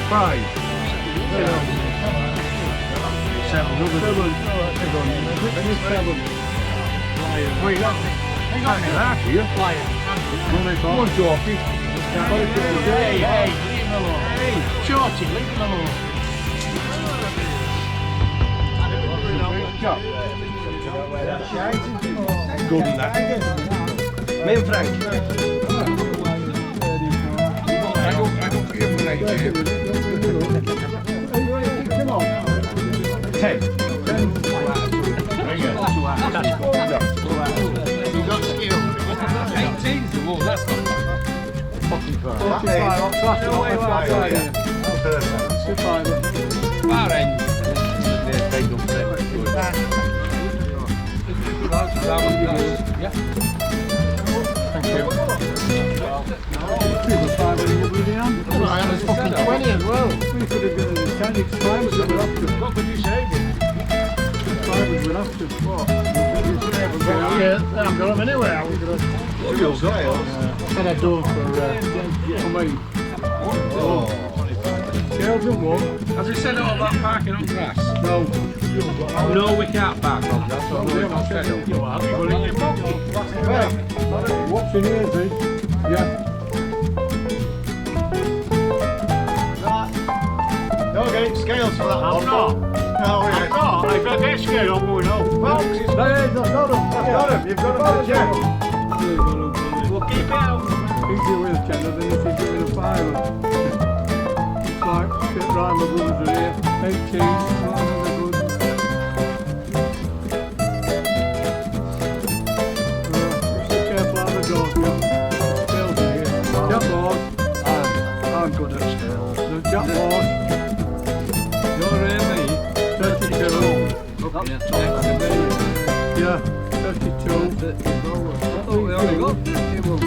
Five. Seven. Wait, hang on a minute here. Come on, Jockey. Hey, leave him alone. Hey, Shorty, leave him alone. Good in that. Me and Frank. I don't give him an idea. Come on. 10. You got skill. 18's the wall, that's not 45. 45. Far end. Yeah. Thank you. I had a fucking 20 as well. We could have been in the 10 times that we're up to. What would you say? We're up to what? Yeah, I've got them anyway. What your scales? And I don't for me. Oh. Scales and what? Has he said all about parking on grass? No. No, we can't park on grass. So we're not set up. What's in here, see? Yeah. Don't get scales for that one. I'm not. No, I'm not. I've got that scale on going home. Folks, it's not him. You've got him to check. We'll keep it out. He's doing a 10 and then he's doing a 5. It's like, shit, right, my brothers are here. 18, another good. Be careful out the door, Jim. Scales are here. Jump board. I'm good at scales. The jump board. You're here, me. 32. Yeah, 32. Oh, we only got 31.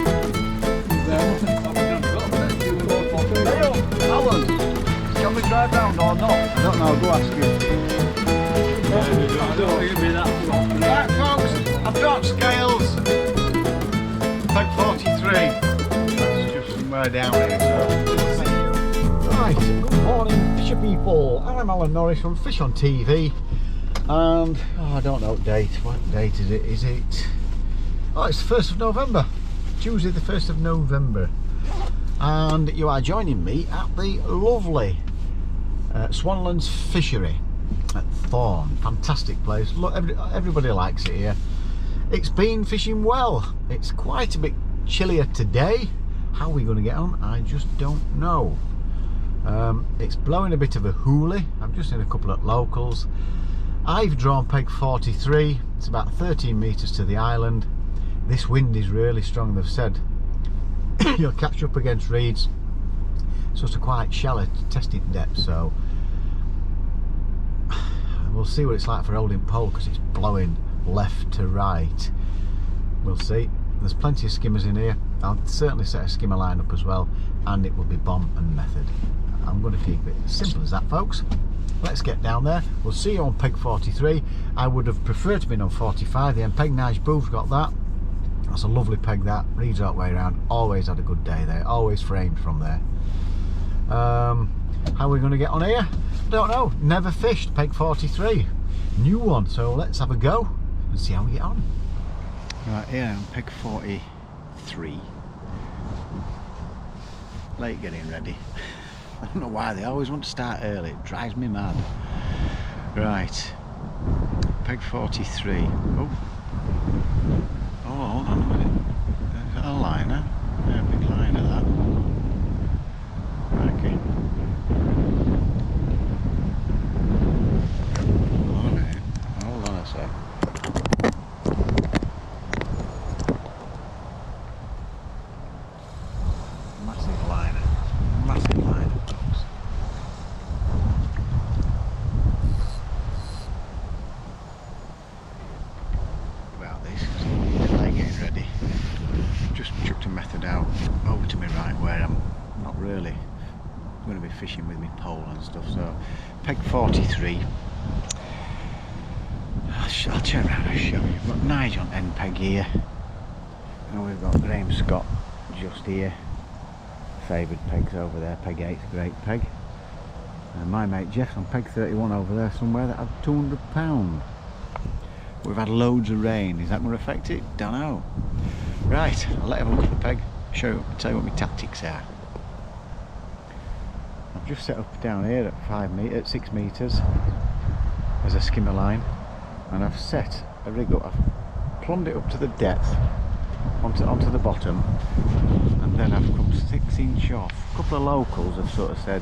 Alan, can we drive round or not? I don't know, go ask him. Right, folks, I've got scales. Take 43. That's just somewhere down here. Right, good morning, Fisher people. I'm Alan Norris from Fish on TV. And I don't know what date. What date is it? Is it? Oh, it's the 1st of November. Tuesday the 1st of November. And you are joining me at the lovely Swanlands Fishery at Thorn. Fantastic place. Look, everybody likes it here. It's been fishing well. It's quite a bit chillier today. How are we going to get on? I just don't know. It's blowing a bit of a hoolie. I've just seen a couple of locals. I've drawn peg 43. It's about 13 metres to the island. This wind is really strong, they've said. You'll catch up against reeds. It's just a quite shallow testing depth, so we'll see what it's like for holding pole because it's blowing left to right. We'll see. There's plenty of skimmers in here. I'll certainly set a skimmer line up as well, and it will be bomb and method. I'm going to keep it simple as that, folks. Let's get down there. We'll see you on peg 43. I would have preferred to be on 45. The peg Nige Boo's got that. That's a lovely peg, that reads right way around. Always had a good day there, always framed from there. How are we going to get on here? Don't know. Never fished peg 43, new one, so let's have a go and see how we get on. Right, here on peg 43. Late getting ready. I don't know why they always want to start early, it drives me mad. Right, peg 43. Oh, hold on a minute. Is that a liner? Yeah, a big liner that. Okay. Alright, hold on a sec. Massive liner. Massive liner, folks. About this, delay getting ready. Just chucked a method out over to me right where I'm not really going to be fishing with my pole and stuff. So peg 43. I'll turn around and show you. We've got Nigel on end peg here, and we've got Graham Scott just here. Favoured pegs over there. Peg 8's a great peg. And my mate Jeff's on peg 31 over there somewhere that had £200. We've had loads of rain. Is that going to affect it? Don't know. Right, I'll let him look at the peg. Tell you what my tactics are. I've just set up down here at 6 metres as a skimmer line, and I've set a rig up. I've plumbed it up to the depth onto the bottom, and then I've come 6" off. A couple of locals have sort of said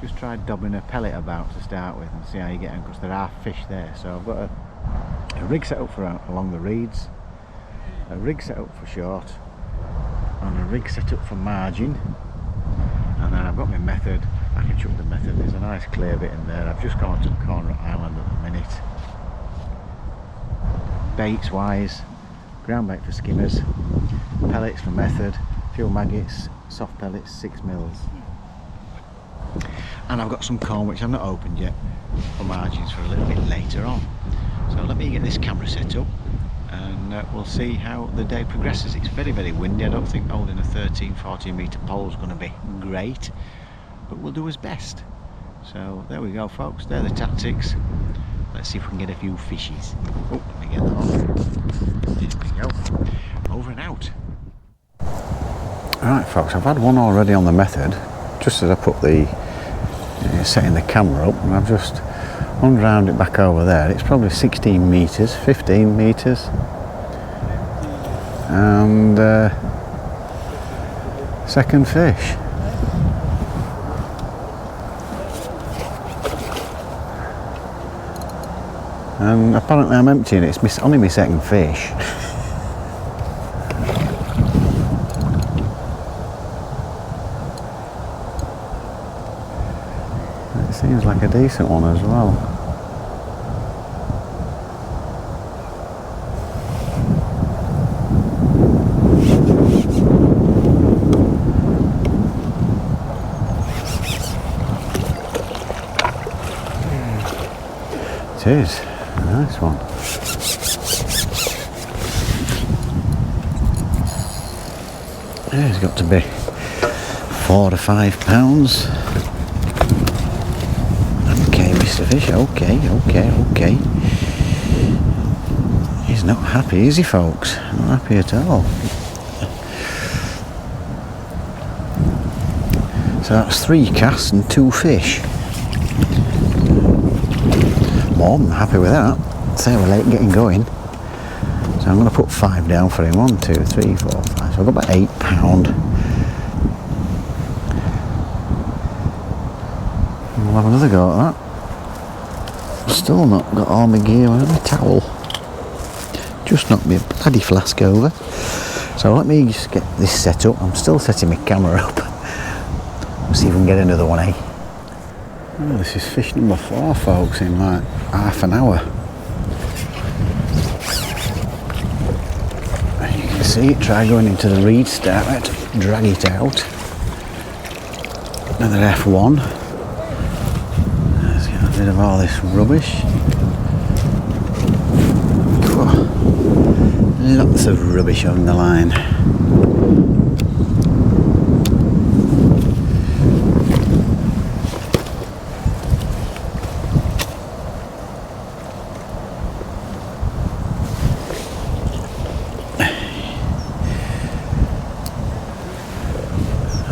just try dobbing a pellet about to start with and see how you get on, because there are fish there. So I've got a rig set up for along the reeds, a rig set up for short, and a rig set up for margin, and then I've got my method. I can chuck the method. There's a nice clear bit in there. I've just gone to the corner of Island at the minute. Baits wise, ground bait for skimmers, pellets for method, fuel maggots, soft pellets, 6 mils. And I've got some corn which I've not opened yet for margins for a little bit later on. So let me get this camera set up, and we'll see how the day progresses. It's very, very windy. I don't think holding a 13-14 metre pole is going to be great, but we'll do his best. So there we go, folks. They're the tactics. Let's see if we can get a few fishies. Oh, let me get that on. There we go. Over and out. Alright, folks, I've had one already on the method, just as I put the setting the camera up, and I've just unground it back over there. It's probably 16 metres, 15 metres, and second fish. And apparently I'm emptying it. It's only my second fish. It seems like a decent one as well. It is. Nice one. Yeah, it's got to be 4 to 5 pounds. Okay, Mr. Fish. Okay. He's not happy, is he, folks? Not happy at all. So that's 3 casts and 2 fish. More than happy with that. Say we're late getting going. So I'm going to put 5 down for him. 1, 2, 3, 4, 5. So I've got about £8. We'll have another go at that. Still not got all my gear on my towel. Just knocked my bloody flask over. So let me just get this set up. I'm still setting my camera up. We'll see if we can get another one, eh? Oh, this is fish number 4, folks, in like half an hour. And you can see it, try going into the reed start, I had to drag it out. Another F1. Let's get rid of all this rubbish. Lots of rubbish on the line.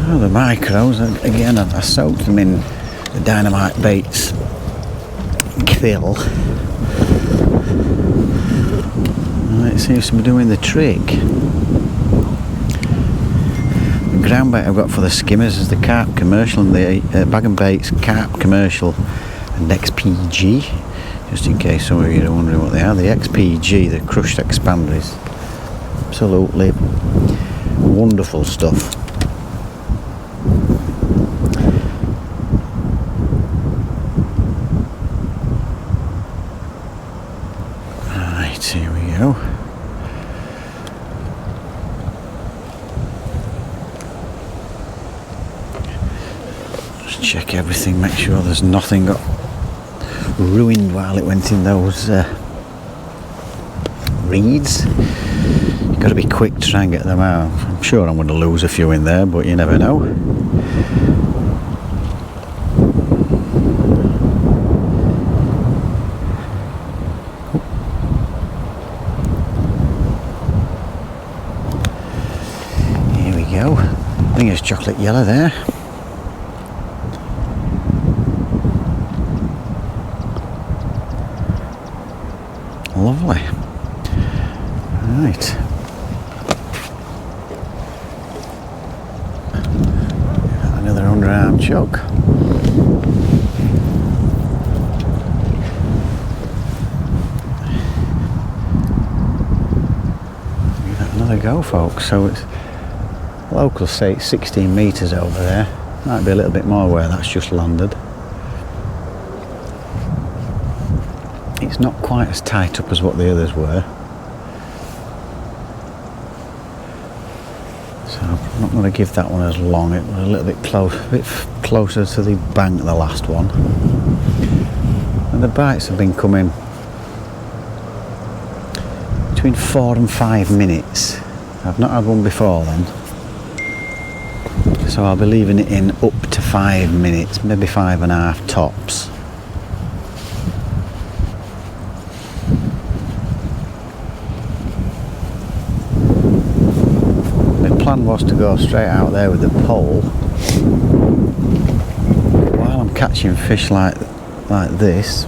Oh, the micros, again, I soaked them in the dynamite baits krill. It seems to be doing the trick. The ground bait I've got for the skimmers is the carp commercial, and the bag and baits carp commercial and XPG, just in case some of you are wondering what they are. The XPG, the crushed expander, is absolutely wonderful stuff. Right, here we go. Check everything, make sure there's nothing got ruined while it went in those reeds. You've got to be quick to try and get them out. I'm sure I'm going to lose a few in there, but you never know. Here we go. I think it's chocolate yellow there. Lovely. Right. Another underarm chug. Give that another go, folks. So it's locals say it's 16 metres over there. Might be a little bit more where that's just landed. It's not quite as tight up as what the others were, so I'm not going to give that one as long. It was a little bit closer to the bank, the last one, and the bites have been coming between 4 and 5 minutes. I've not had one before then, so I'll be leaving it in up to 5 minutes, maybe 5.5 tops. Plan was to go straight out there with the pole while I'm catching fish like this.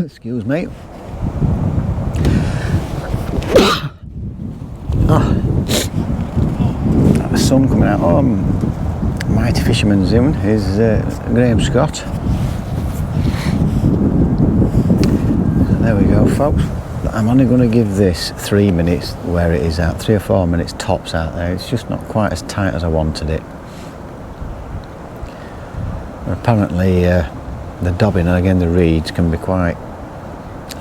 Excuse me. Oh, the sun coming out. Oh, mighty fisherman zoom is Graham Scott. There we go, folks. I'm only going to give this 3 minutes where it is at, 3 or 4 minutes tops out there. It's just not quite as tight as I wanted it. Apparently the dobbing and again the reeds can be quite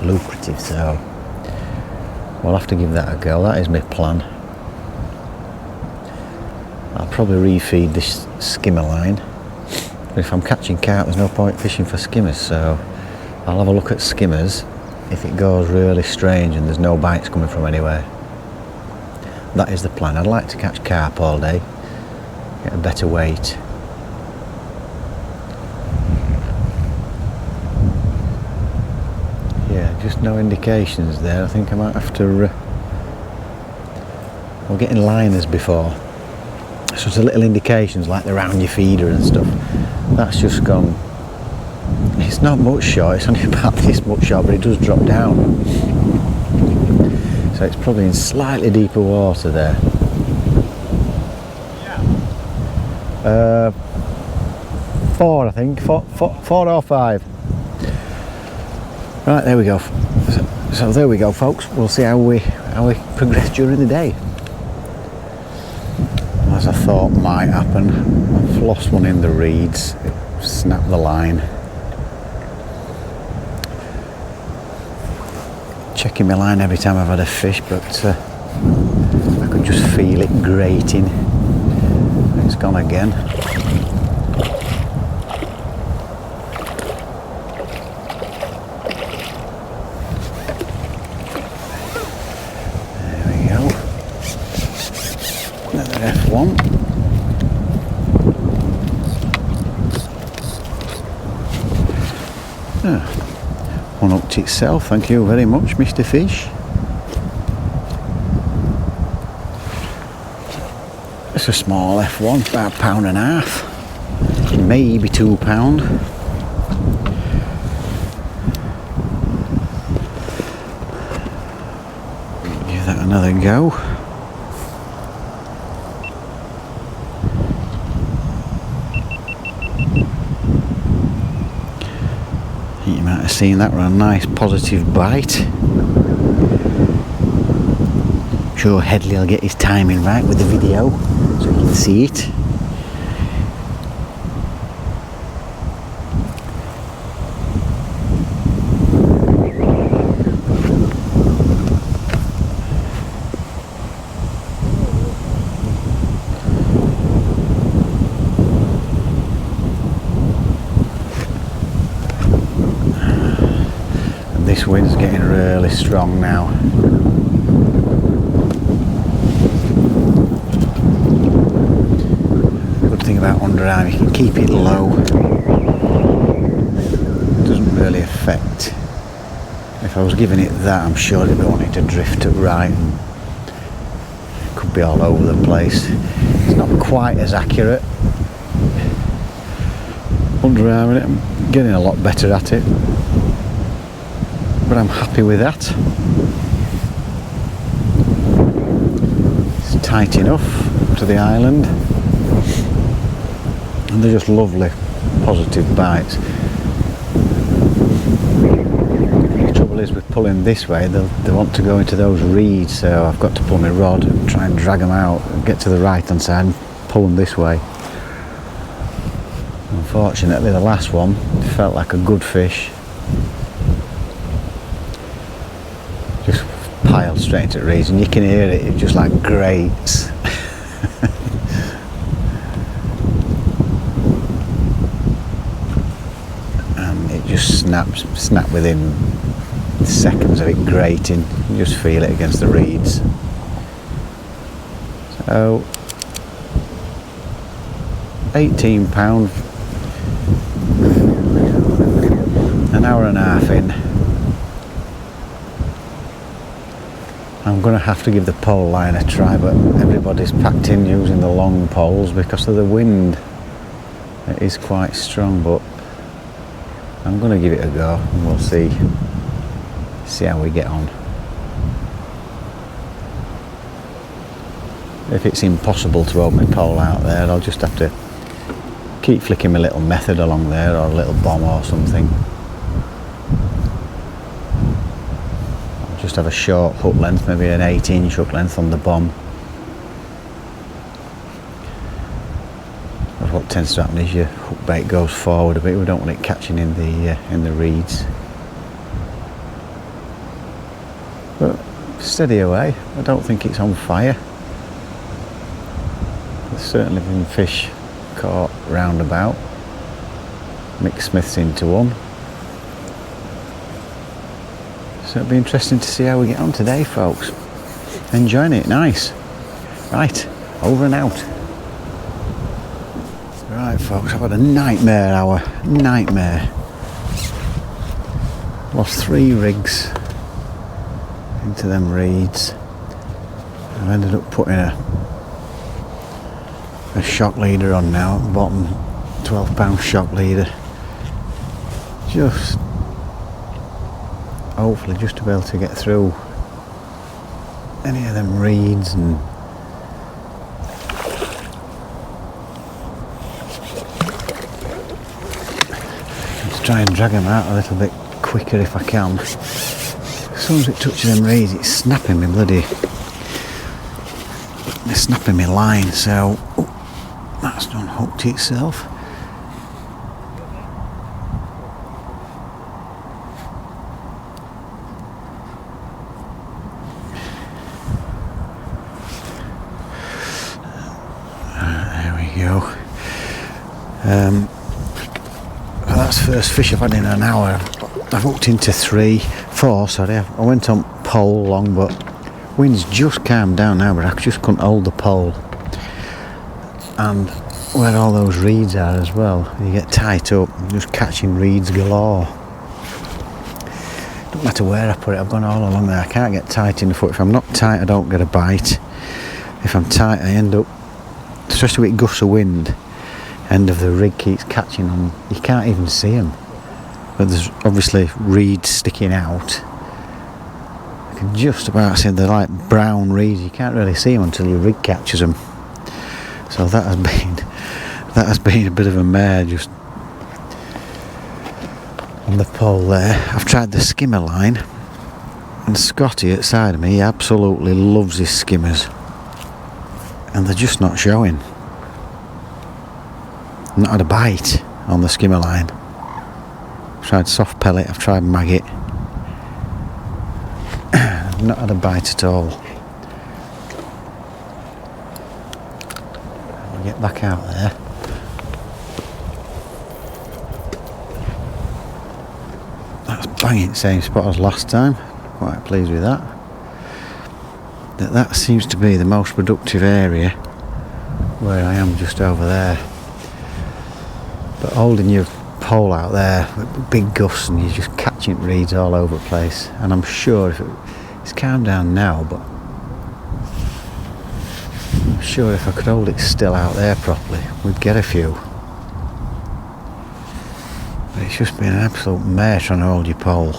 lucrative, so we'll have to give that a go. That is my plan. I'll probably refeed this skimmer line, but if I'm catching carp there's no point fishing for skimmers, so I'll have a look at skimmers if it goes really strange and there's no bites coming from anywhere. That is the plan. I'd like to catch carp all day, get a better weight. Yeah, just no indications there. I think I might have to we're getting liners before, so it's little indications like the round your feeder and stuff. That's just gone. It's not much short, it's only about this much short, but it does drop down. So it's probably in slightly deeper water there. 4 I think, 4 or 5. Right, there we go. So there we go, folks. We'll see how we progress during the day. As I thought might happen, I've lost one in the reeds, snapped the line. Checking my line every time I've had a fish, but I could just feel it grating. It's gone again. There we go. Another F1. One hooked itself, thank you very much, Mr. Fish. It's a small F1, about £1.5, maybe £2. Give that another go. You might have seen that was a nice positive bite. I'm sure Headley will get his timing right with the video so you can see it. This wind's getting really strong now. Good thing about underarm, you can keep it low. It doesn't really affect. If I was giving it that, I'm sure it'd be wanting to drift to right and it could be all over the place. It's not quite as accurate. Underarming it, I'm getting a lot better at it. But I'm happy with that. It's tight enough to the island. And they're just lovely, positive bites. The trouble is with pulling this way, they want to go into those reeds, so I've got to pull my rod and try and drag them out, get to the right hand side and pull them this way. Unfortunately, the last one felt like a good fish. Just piled straight into the reeds, and you can hear it, it just like grates. And it just snapped within seconds of it grating. You just feel it against the reeds. So, £18. An hour and a half in. I'm going to have to give the pole line a try, but everybody's packed in using the long poles because of the wind. It is quite strong, but I'm going to give it a go and we'll see how we get on. If it's impossible to hold my pole out there, I'll just have to keep flicking my little method along there, or a little bomb or something. I'll just have a short hook length, maybe an 8-inch hook length on the bomb. But what tends to happen is your hook bait goes forward a bit. We don't want it catching in the reeds. But steady away. I don't think it's on fire. There's certainly been fish caught roundabout. Mick Smith's into one. So it'll be interesting to see how we get on today, folks. Enjoying it, nice. Right, over and out. Right, folks, I've had a nightmare hour. Nightmare. Lost 3 rigs into them reeds. I've ended up putting a shock leader on now at the bottom, 12-pound shock leader, just hopefully just to be able to get through any of them reeds and just try and drag them out a little bit quicker if I can. As soon as it touches them reeds, it's snapping me it's snapping me line, so that's unhooked itself. There we go. That's the first fish I've had in an hour. I've hooked into 4, sorry. I went on pole long, but wind's just calmed down now, but I just couldn't hold the pole. And where all those reeds are as well, you get tight up, just catching reeds galore. Don't matter where I put it, I've gone all along there. I can't get tight in the foot. If I'm not tight, I don't get a bite. If I'm tight, I end up, especially with gusts of wind, end of the rig keeps catching them. You can't even see them. But there's obviously reeds sticking out. I can just about see they're like brown reeds. You can't really see them until your rig catches them. So that has been a bit of a mare just on the pole there. I've tried the skimmer line, and Scotty outside of me, he absolutely loves his skimmers, and they're just not showing. Not had a bite on the skimmer line. I've tried soft pellet, I've tried maggot. I've not had a bite at all. Get back out there. That's banging same spot as last time. Quite pleased with that. That seems to be the most productive area where I am, just over there. But holding your pole out there with big gusts and you're just catching reeds all over the place. And I'm sure if it's calmed down now, but I'm sure if I could hold it still out there properly, we'd get a few. But it's just been an absolute mare trying to hold your pole.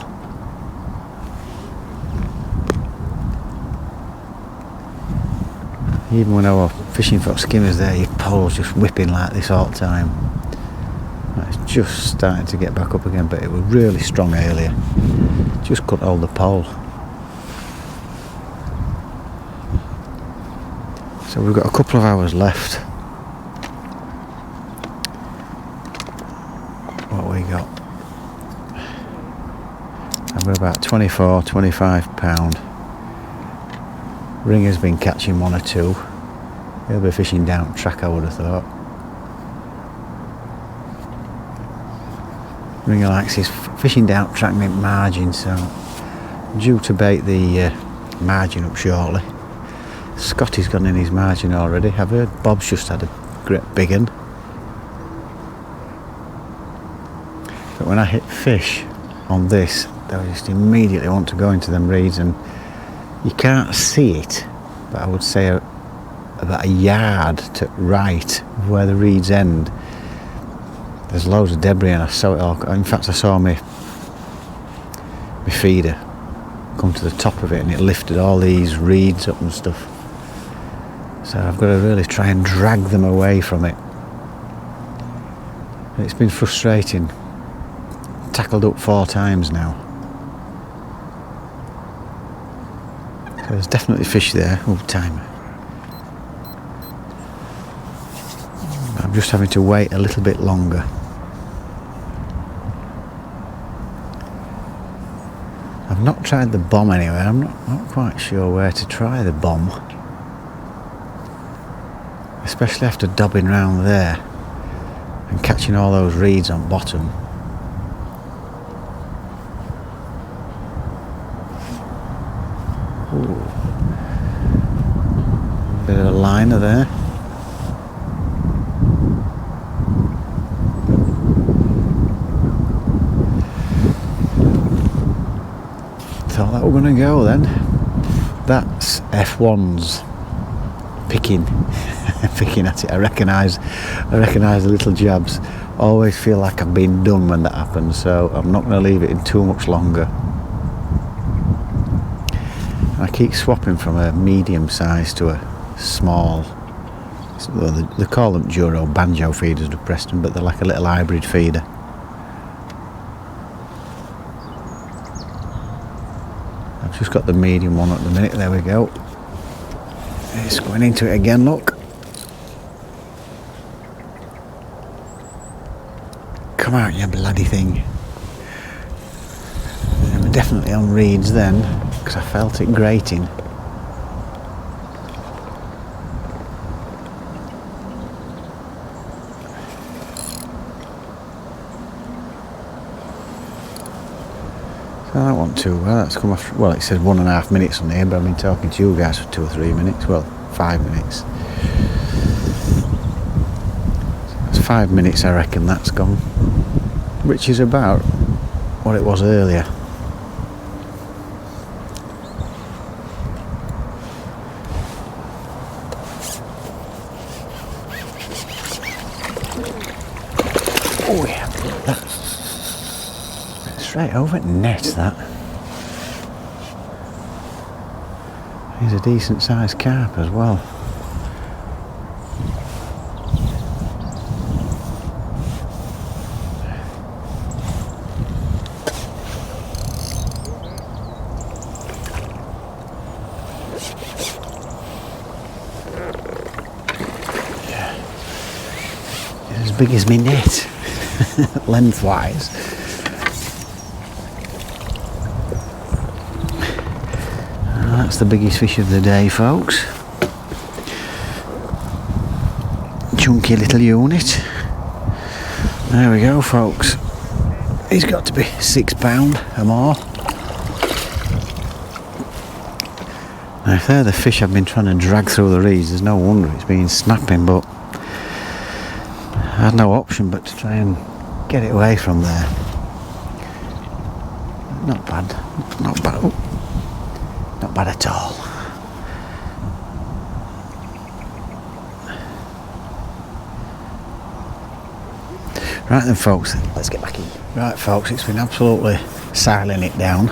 Even when I was fishing for skimmers there, your pole's just whipping like this all the time. It's just starting to get back up again, but it was really strong earlier. Just couldn't hold the pole. So we've got a couple of hours left. What we got? And we're about 24, 25 pound. Ringer's been catching one or two. He'll be fishing down track, I would have thought. Ringer likes his fishing down track mint margin, so I'm due to bait the margin up shortly. Scotty's gone in his margin already. I've heard Bob's just had a great big one. But when I hit fish on this, they'll just immediately want to go into them reeds, and you can't see it, but I would say about a yard to right of where the reeds end, there's loads of debris, and I saw it all. In fact, I saw my feeder come to the top of it, and it lifted all these reeds up and stuff. So I've got to really try and drag them away from it. It's been frustrating. Tackled up 4 times now. So there's definitely fish there. Oh, time. I'm just having to wait a little bit longer. I've not tried the bomb anyway. I'm not quite sure where to try the bomb. Especially after dobbing round there and catching all those reeds on bottom. Ooh. Bit of a liner there. Thought that were going to go then. That's F1's picking at it. I recognise the little jabs. Always feel like I've been done when that happens, so I'm not going to leave it in too much longer. I keep swapping from a medium size to a small. They call them Duro banjo feeders to Preston, but they're like a little hybrid feeder. I've just got the medium one at the minute. There we go. It's going into it again, look. Come out, you bloody thing. I'm definitely on reeds then, because I felt it grating. So that wasn't too well. That's come off. Well, it said 1.5 minutes on here, but I've been talking to you guys for 2 or 3 minutes. Well, 5 minutes. That's 5 minutes, I reckon that's gone. Which is about what it was earlier. Oh yeah, that's straight over net, that. He's a decent sized carp as well. Yeah. It's as big as my net, lengthwise. That's the biggest fish of the day, folks. Chunky little unit. There we go, folks. he's got to be £6 or more. Now if they're the fish I've been trying to drag through the reeds, there's no wonder it's been snapping, but I had no option but to try and get it away from there. Not bad, not bad, not bad at all. Right then folks, let's get back in. Right folks, it's been absolutely siling it down.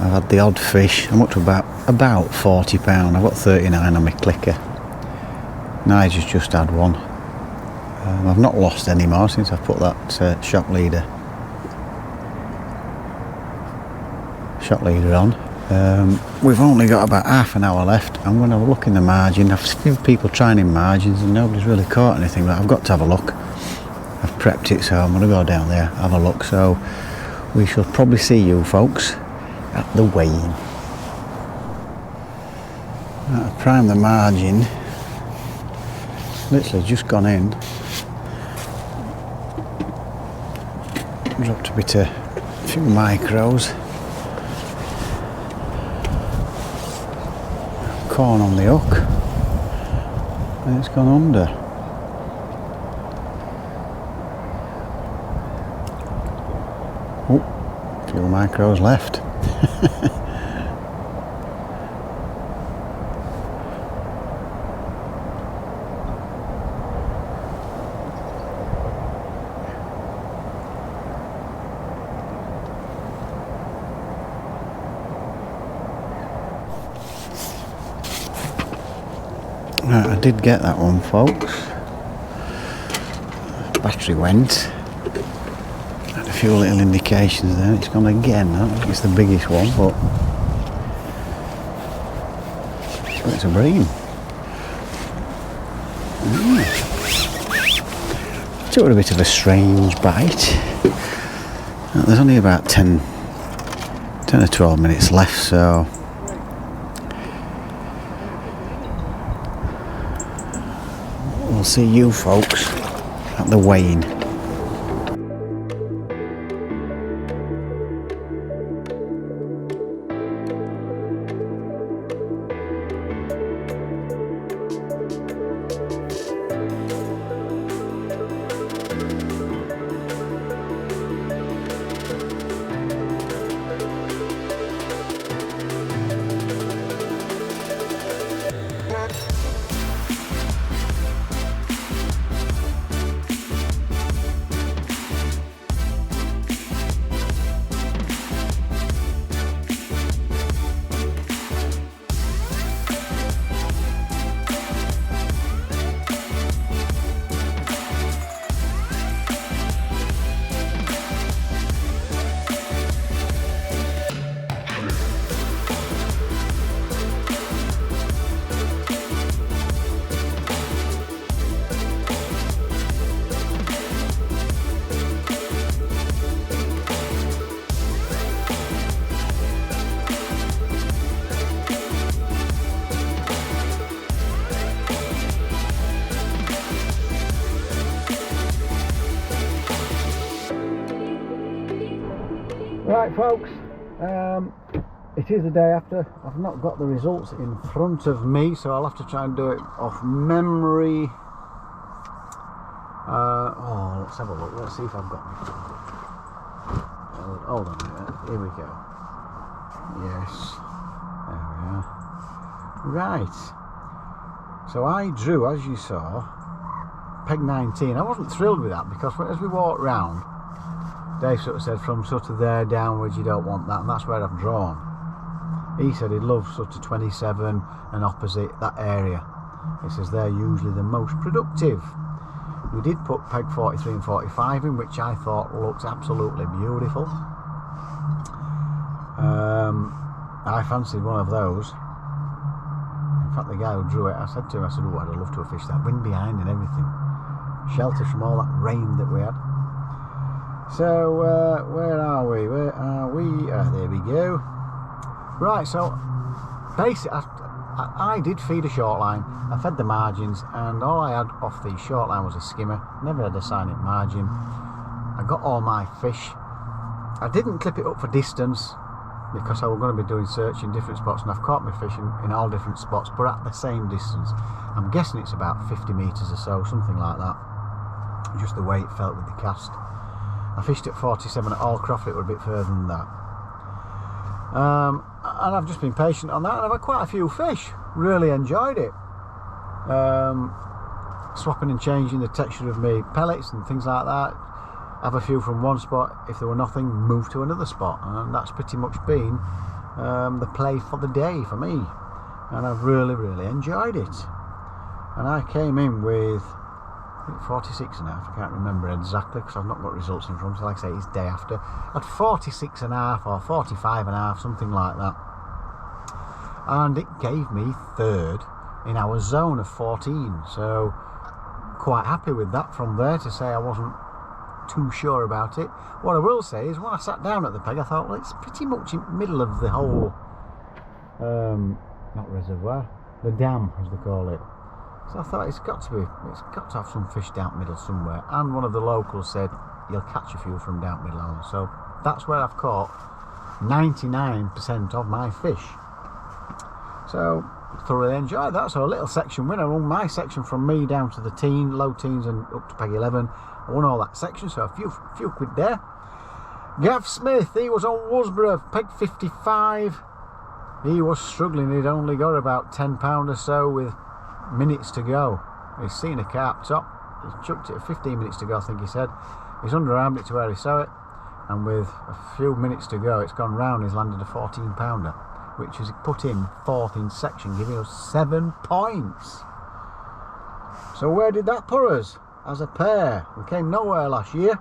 I've had the odd fish. I'm up to about £40. I've got 39 on my clicker. Nigel's just had one. I've not lost any more since I've put that shock leader on. We've only got about half an hour left. I'm going to have a look in the margin. I've seen people trying in margins and nobody's really caught anything, but I've got to have a look. I've prepped it, so I'm going to go down there, have a look. So we shall probably see you folks at the weigh-in. I've primed the margin. Literally just gone in. Dropped a bit of a few micros. Corn on the hook. And it's gone under. Oh, a few micros left. Right, I did get that one folks. Battery went. Had a few little indications there. It's gone again. I don't think it's the biggest one, but it's a bream. Took a bit of a strange bite. There's only about 10 or 12 minutes left, so we'll see you folks at the weigh-in. Right folks, it is the day after. I've not got the results in front of me, so I'll have to try and do it off memory. Oh, let's have a look. Let's see if I've got it. Hold on a minute. Here we go. Yes, there we are. Right, so I drew, as you saw, peg 19. I wasn't thrilled with that because as we walked round, Dave sort of said from sort of there downwards you don't want that, and that's where I've drawn. He said he'd love sort of 27 and opposite that area. He says they're usually the most productive. We did put peg 43 and 45 in, which I thought looked absolutely beautiful. I fancied one of those. In fact, the guy who drew it, I said to him, I said, oh, I'd love to have fished that, wind behind and everything, shelter from all that rain that we had. So where are we? There we go. Right, so basically I did feed a short line. I fed the margins, and all I had off the short line was a skimmer. Never had a silent margin. I got all my fish. I didn't clip it up for distance because I was going to be doing search in different spots, and I've caught my fish in all different spots, but at the same distance. I'm guessing it's about 50 metres or so, something like that. Just the way it felt with the cast. I fished at 47 at Allcroft, it was a bit further than that. And I've just been patient on that, and I've had quite a few fish. Really enjoyed it. Swapping and changing the texture of my pellets and things like that. Have a few from one spot, if there were nothing, move to another spot, and that's pretty much been the play for the day for me, and I've really enjoyed it. And I came in with, I think, 46.5, I can't remember exactly because I've not got results in front, so like I say, it's day after. At 46.5 or 45.5, something like that, and it gave me third in our zone of 14, so quite happy with that from there. To say I wasn't too sure about it. What I will say is, when I sat down at the peg, I thought, well, it's pretty much in the middle of the whole not reservoir, the dam as they call it. So I thought it's got to have some fish down middle somewhere, and one of the locals said you'll catch a few from down middle island. So that's where I've caught 99% of my fish. So thoroughly enjoyed that. So a little section winner. I won my section from me down to the low teens and up to peg 11. I won all that section, so a few quid there. Gav Smith, he was on Worsborough, peg 55. He was struggling, he'd only got about £10 or so with minutes to go. He's seen a carp top, he chucked it at 15 minutes to go, I think he said. He's underarmed it to where he saw it, and with a few minutes to go, it's gone round, he's landed a 14 pounder, which is put in 4th in section, giving us 7 points. So where did that put us as a pair? We came nowhere last year.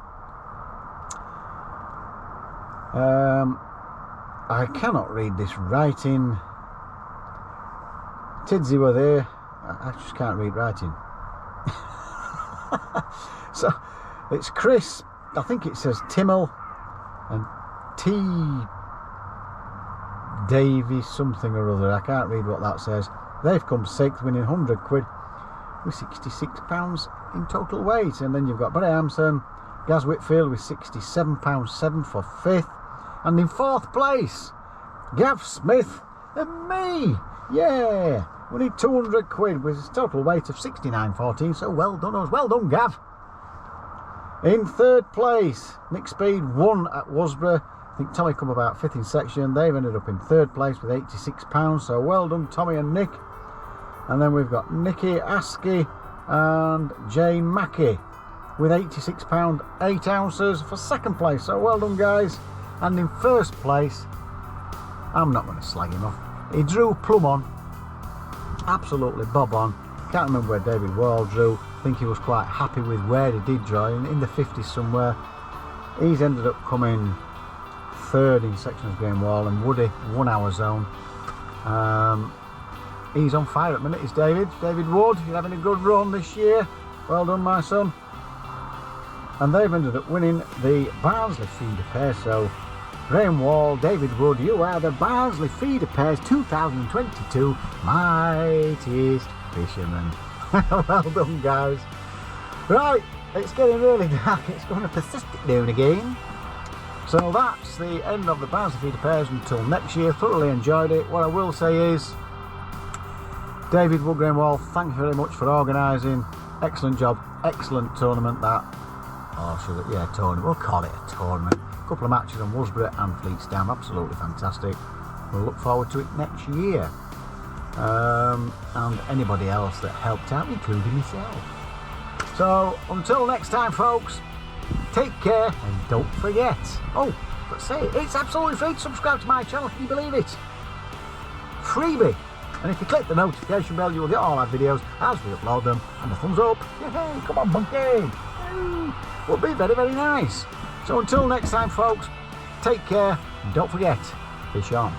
I cannot read this writing. Tidsy were there. I just can't read writing. So it's Chris, I think it says Timmel, and T Davy something or other, I can't read what that says. They've come 6th, winning 100 quid with £66 in total weight. And then you've got Barry Hampson, Gaz Whitfield with £67 7th for 5th, and in 4th place Gav Smith and me. Yeah, we need 200 quid with a total weight of 69.14, so well done us, well done Gav. In 3rd place, Nick Speed won at Worsborough. I think Tommy come about 5th in section. They've ended up in 3rd place with £86, so well done Tommy and Nick. And then we've got Nicky Askey and Jay Mackey with £86 8 ounces for 2nd place, so well done guys. And in 1st place, I'm not going to slag him off, he drew plumb on, absolutely bob on. Can't remember where David Wall drew. I think he was quite happy with where he did draw, in the 50s somewhere. He's ended up coming 3rd in section of Green Wall, and Woody won our zone. He's on fire at the minute, is David Wood. You're having a good run this year, well done my son. And they've ended up winning the Barnsley feeder pair. So Graham Wall, David Wood, you are the Barnsley feeder pairs 2022 mightiest fishermen. Well done guys. Right, it's getting really dark, it's going to persist it down again. So that's the end of the Barnsley feeder pairs until next year. Thoroughly enjoyed it. What I will say is, David Wood, Graham Wall, thank you very much for organising. Excellent job, excellent tournament that. Tournament, we'll call it a tournament. A couple of matches on Worsborough and Fleetsdam, absolutely fantastic. We'll look forward to it next year. And anybody else that helped out, including myself. So until next time folks, take care and don't forget, let's say it's absolutely free to subscribe to my channel, can you believe it? Freebie. And if you click the notification bell, you will get all our videos as we upload them, and a thumbs up. Yay, come on monkey, will be very nice. So until next time folks, take care and don't forget, fish on.